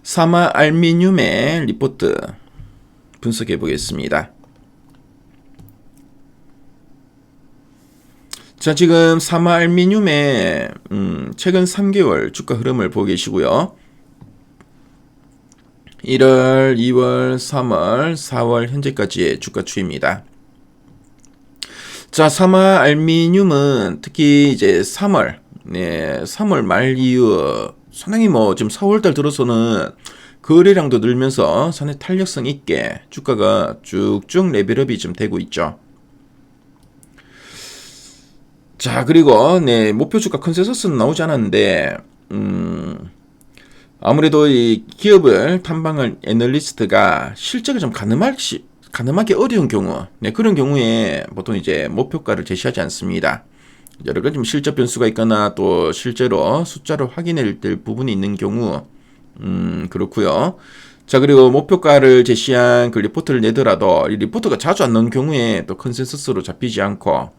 사마 알미늄의 리포트 분석해 보겠습니다. 자, 지금 사마 알미늄의 최근 3개월 주가 흐름을 보고 계시고요. 1월, 2월, 3월, 4월 현재까지의 주가 추이입니다. 자, 사마 알미늄은 특히 이제 3월, 3월 말 이후 상당히 지금 4월달 들어서는 거래량도 늘면서 상당히 탄력성 있게 주가가 쭉쭉 레벨업이 좀 되고 있죠. 자, 그리고 목표 주가 컨센서스는 나오지 않았는데 아무래도 이 기업을 탐방할 애널리스트가 실적을 좀 가늠하기 어려운 경우, 그런 경우에 보통 이제 목표가를 제시하지 않습니다. 여러 가지 실적 변수가 있거나 또 실제로 숫자로 확인해야 될 부분이 있는 경우, 그렇고요. 자, 그리고 목표가를 제시한 그 리포트를 내더라도 이 리포트가 자주 안 나오는 경우에 또 컨센서스로 잡히지 않고,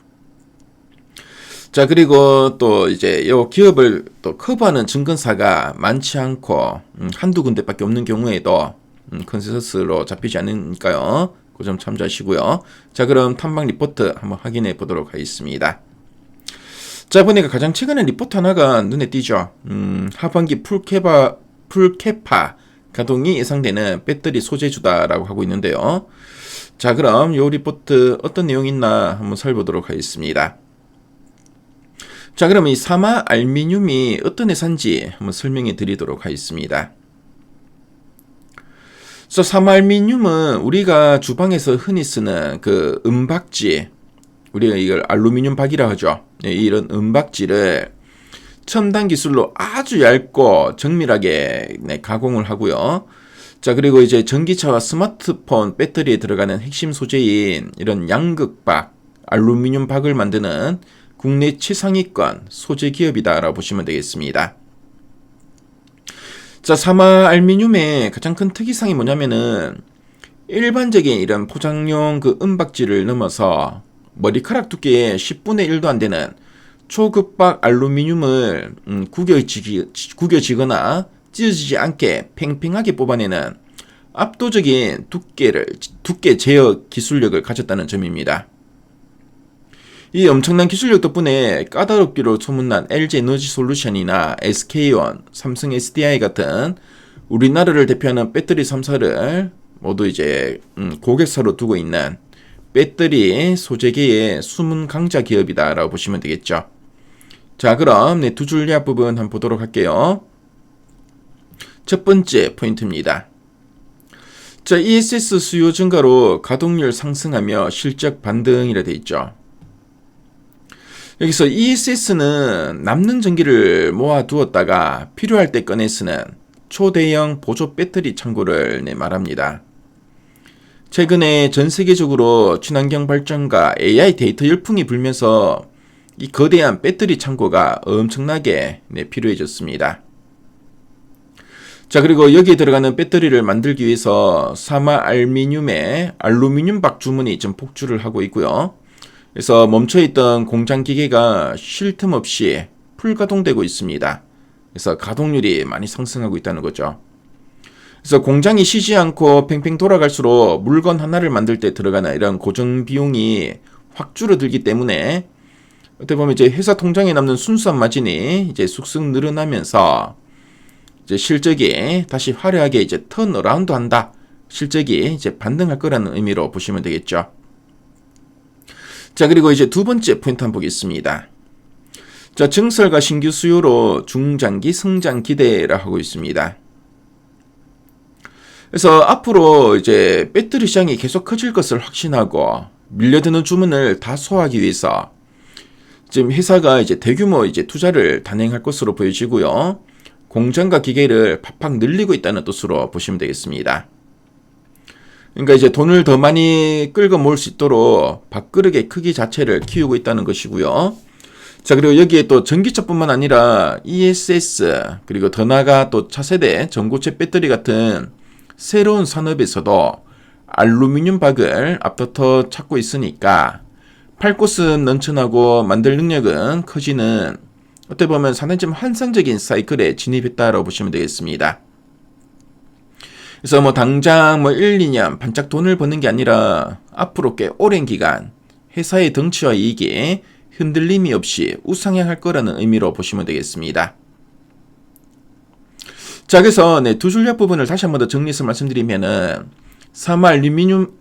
자, 그리고 또 이제 요 기업을 또 커버하는 증권사가 많지 않고 한두 군데밖에 없는 경우에도 컨센서스로 잡히지 않으니까요. 그 점 참조하시고요. 자, 그럼 탐방 리포트 한번 확인해 보도록 하겠습니다. 자, 보니까 가장 최근에 리포트 하나가 눈에 띄죠. 하반기 풀캐파 가동이 예상되는 배터리 소재주다라고 하고 있는데요. 자, 그럼 요 리포트 어떤 내용이 있나 한번 살펴보도록 하겠습니다. 자, 그럼 이 사마 알미늄이 어떤 회사인지 한번 설명해 드리도록 하겠습니다. 그래서 사마 알미늄은 우리가 주방에서 흔히 쓰는 그 은박지, 우리가 이걸 알루미늄 박이라 하죠. 이런 은박지를 첨단 기술로 아주 얇고 정밀하게 가공을 하고요. 자, 그리고 이제 전기차와 스마트폰 배터리에 들어가는 핵심 소재인 이런 양극박, 알루미늄 박을 만드는 국내 최상위권 소재 기업이다라고 보시면 되겠습니다. 자, 사마 알미늄의 가장 큰 특이사항이 뭐냐면은 일반적인 이런 포장용 그 은박지를 넘어서 머리카락 두께의 10분의 1도 안 되는 초급박 알루미늄을 구겨지거나 찢어지지 않게 팽팽하게 뽑아내는 압도적인 두께 제어 기술력을 가졌다는 점입니다. 이 엄청난 기술력 덕분에 까다롭기로 소문난 LG 에너지 솔루션이나 SK온, 삼성 SDI 같은 우리나라를 대표하는 배터리 3사를 모두 이제 고객사로 두고 있는 배터리 소재계의 숨은 강자 기업이다라고 보시면 되겠죠. 자, 그럼 두 줄리 앞부분 한번 보도록 할게요. 첫 번째 포인트입니다. 자, ESS 수요 증가로 가동률 상승하며 실적 반등이라 되어 있죠. 여기서 ESS는 남는 전기를 모아두었다가 필요할 때 꺼내 쓰는 초대형 보조 배터리 창고를 말합니다. 최근에 전 세계적으로 친환경 발전과 AI 데이터 열풍이 불면서 이 거대한 배터리 창고가 엄청나게 필요해졌습니다. 자, 그리고 여기에 들어가는 배터리를 만들기 위해서 사마 알미늄의 알루미늄 박 주문이 좀 폭주를 하고 있고요. 그래서 멈춰있던 공장 기계가 쉴 틈 없이 풀가동되고 있습니다. 그래서 가동률이 많이 상승하고 있다는 거죠. 그래서 공장이 쉬지 않고 팽팽 돌아갈수록 물건 하나를 만들 때 들어가는 이런 고정 비용이 확 줄어들기 때문에 어떻게 보면 이제 회사 통장에 남는 순수한 마진이 이제 쑥쑥 늘어나면서 이제 실적이 다시 화려하게 이제 턴어라운드 한다. 실적이 이제 반등할 거라는 의미로 보시면 되겠죠. 자, 그리고 이제 두 번째 포인트 한번 보겠습니다. 자, 증설과 신규 수요로 중장기 성장 기대라 하고 있습니다. 그래서 앞으로 이제 배터리 시장이 계속 커질 것을 확신하고 밀려드는 주문을 다 소화하기 위해서 지금 회사가 이제 대규모 이제 투자를 단행할 것으로 보여지고요. 공장과 기계를 팍팍 늘리고 있다는 뜻으로 보시면 되겠습니다. 그러니까 이제 돈을 더 많이 끌고 모을 수 있도록 밥그릇의 크기 자체를 키우고 있다는 것이고요. 자, 그리고 여기에 또 전기차뿐만 아니라 ESS, 그리고 더 나아가 또 차세대 전고체 배터리 같은 새로운 산업에서도 알루미늄 박을 앞다퉈 찾고 있으니까 팔 곳은 넘쳐나고 만들 능력은 커지는 어떻게 보면 상당히 좀 환상적인 사이클에 진입했다라고 보시면 되겠습니다. 그래서 뭐 당장 뭐 1, 2년 반짝 돈을 버는 게 아니라 앞으로 꽤 오랜 기간 회사의 덩치와 이익이 흔들림이 없이 우상향할 거라는 의미로 보시면 되겠습니다. 자, 그래서 두 전략 부분을 다시 한 번 더 정리해서 말씀드리면은 사마알미늄은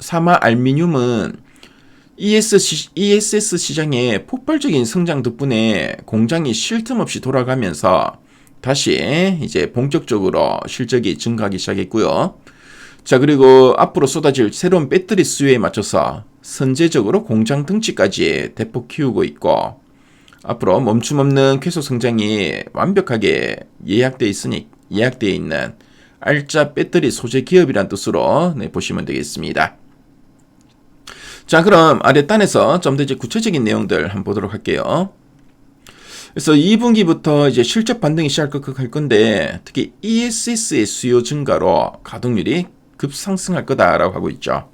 ESS 시장의 폭발적인 성장 덕분에 공장이 쉴 틈 없이 돌아가면서 다시 이제 본격적으로 실적이 증가하기 시작했고요. 자, 그리고 앞으로 쏟아질 새로운 배터리 수요에 맞춰서 선제적으로 공장 덩치까지 대폭 키우고 있고, 앞으로 멈춤 없는 쾌속 성장이 완벽하게 예약되어 있는 알짜 배터리 소재 기업이란 뜻으로 보시면 되겠습니다. 자, 그럼 아랫단에서 좀 더 이제 구체적인 내용들 한번 보도록 할게요. 그래서 2분기부터 이제 실적 반등이 시작할 건데, 특히 ESS의 수요 증가로 가동률이 급상승할 거다라고 하고 있죠.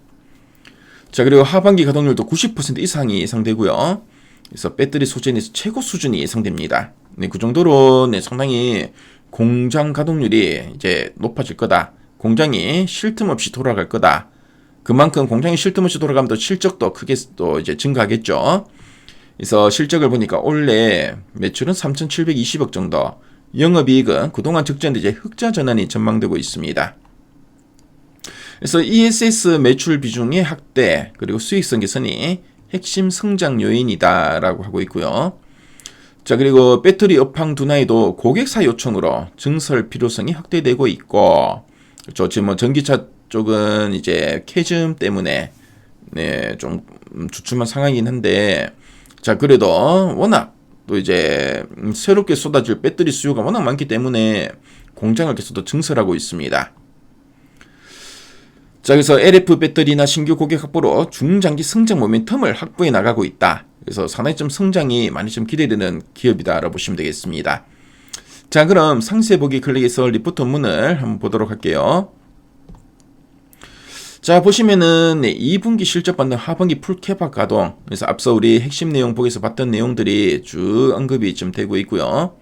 자, 그리고 하반기 가동률도 90% 이상이 예상되고요. 그래서 배터리 소재에서 최고 수준이 예상됩니다. 그 정도로 상당히 공장 가동률이 이제 높아질 거다. 공장이 쉴 틈 없이 돌아갈 거다. 그만큼 공장이 쉴 틈 없이 돌아가면 또 실적도 크게 또 이제 증가하겠죠. 그래서 실적을 보니까 올해 매출은 3,720억 정도, 영업이익은 그동안 적자인데 이제 흑자 전환이 전망되고 있습니다. 그래서 ESS 매출 비중의 확대, 그리고 수익성 개선이 핵심 성장 요인이다라고 하고 있고요. 자, 그리고 배터리 업황 둔화에도 고객사 요청으로 증설 필요성이 확대되고 있고, 그렇죠. 지금 뭐 전기차 쪽은 이제 캐즘 때문에 좀 주춤한 상황이긴 한데, 자, 그래도 워낙 또 이제 새롭게 쏟아질 배터리 수요가 워낙 많기 때문에 공장을 계속 더 증설하고 있습니다. 자, 그래서 LF 배터리나 신규 고객 확보로 중장기 성장 모멘텀을 확보해 나가고 있다. 그래서 상당히 좀 성장이 많이 좀 기대되는 기업이다라고 보시면 되겠습니다. 자, 그럼 상세 보기 클릭해서 리포트 문을 한번 보도록 할게요. 자, 보시면은 2분기 실적 반등, 하반기 풀캐박 가동. 그래서 앞서 우리 핵심 내용 보기에서 봤던 내용들이 쭉 언급이 좀 되고 있고요.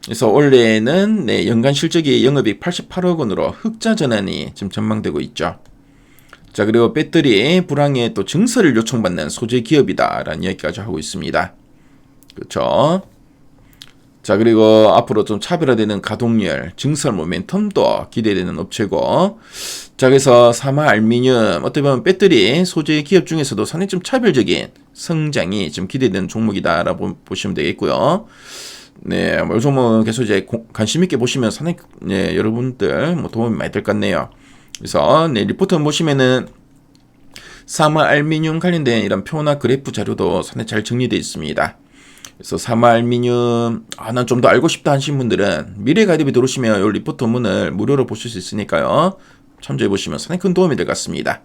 그래서 올해는 연간 실적이 영업이익 88억 원으로 흑자 전환이 지금 전망되고 있죠. 자, 그리고 배터리 불황에 또 증설을 요청받는 소재 기업이다라는 이야기까지 하고 있습니다. 그렇죠. 자, 그리고 앞으로 좀 차별화되는 가동률, 증설 모멘텀도 기대되는 업체고, 자, 그래서 사마알미늄, 어떻게 보면 배터리 소재 기업 중에서도 상당히 좀 차별적인 성장이 좀 기대되는 종목이다라고 보시면 되겠고요. 네, 뭐 요즘은 계속 이제 관심 있게 보시면 상당히 여러분들 뭐 도움이 많이 될 것 같네요. 그래서 리포트 보시면은 사마알미늄 관련된 이런 표나 그래프 자료도 상당히 잘 정리되어 있습니다. 그래서 사마알미늄, 난 좀 더 알고 싶다 하신 분들은 미래가이드에 들어오시면 이 리포트 문을 무료로 보실 수 있으니까요. 참조해 보시면 상당히 큰 도움이 될 것 같습니다.